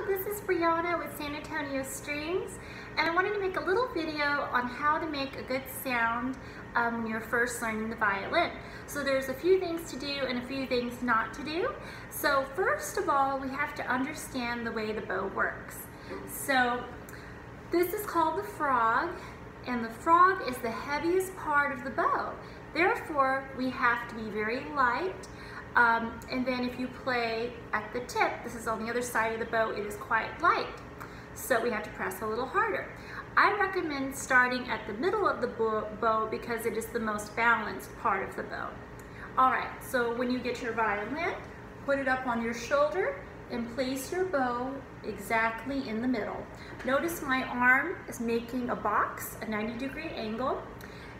this is Briana with San Antonio Strings, and I wanted to make a little video on how to make a good sound when you're first learning the violin. So there's a few things to do and a few things not to do. So first of all, we have to understand the way the bow works. So this is called the frog, and the frog is the heaviest part of the bow. Therefore, we have to be very light. And then if you play at the tip, this is on the other side of the bow, it is quite light. So we have to press a little harder. I recommend starting at the middle of the bow because it is the most balanced part of the bow. All right, so when you get your violin, put it up on your shoulder and place your bow exactly in the middle. Notice my arm is making a box, a 90-degree angle.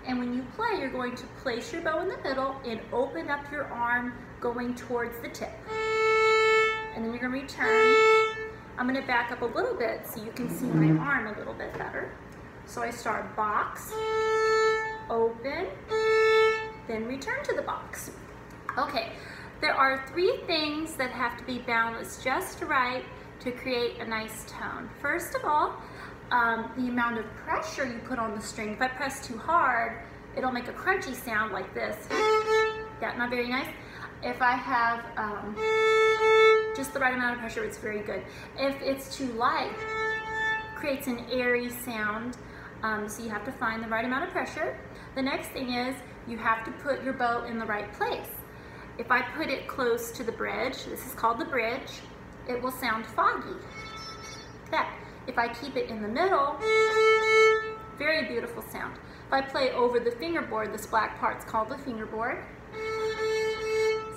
And when you play, you're going to place your bow in the middle and open up your arm going towards the tip. And then you're going to return. I'm going to back up a little bit so you can see my arm a little bit better. So I start box, open, then return to the box. Okay, there are three things that have to be balanced just right to create a nice tone. First of all, the amount of pressure you put on the string. If I press too hard, it'll make a crunchy sound like this. Yeah, not very nice. If I have just the right amount of pressure, it's very good. If it's too light, it creates an airy sound. So you have to find the right amount of pressure. The next thing is you have to put your bow in the right place. If I put it close to the bridge, this is called the bridge, it will sound foggy. That. If I keep it in the middle, very beautiful sound. If I play over the fingerboard, this black part's called the fingerboard,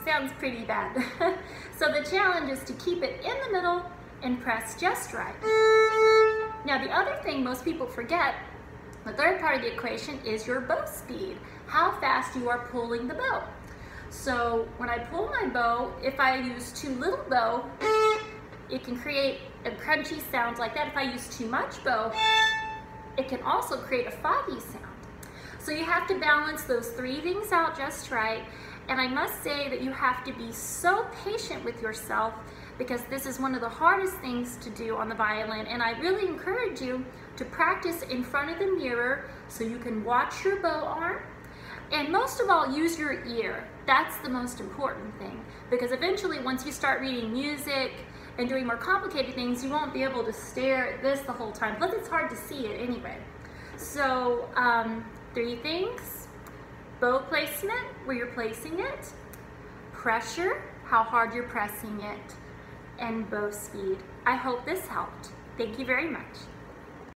sounds pretty bad. So the challenge is to keep it in the middle and press just right. Now the other thing most people forget, the third part of the equation, is your bow speed, how fast you are pulling the bow. So when I pull my bow, if I use too little bow, it can create a crunchy sound like that. If I use too much bow, it can also create a foggy sound. So you have to balance those three things out just right. And I must say that you have to be so patient with yourself because this is one of the hardest things to do on the violin. And I really encourage you to practice in front of the mirror so you can watch your bow arm. And most of all, use your ear. That's the most important thing. Because eventually, once you start reading music and doing more complicated things, you won't be able to stare at this the whole time. Plus, it's hard to see it anyway. So, three things. Bow placement, where you're placing it. Pressure, how hard you're pressing it. And bow speed. I hope this helped. Thank you very much.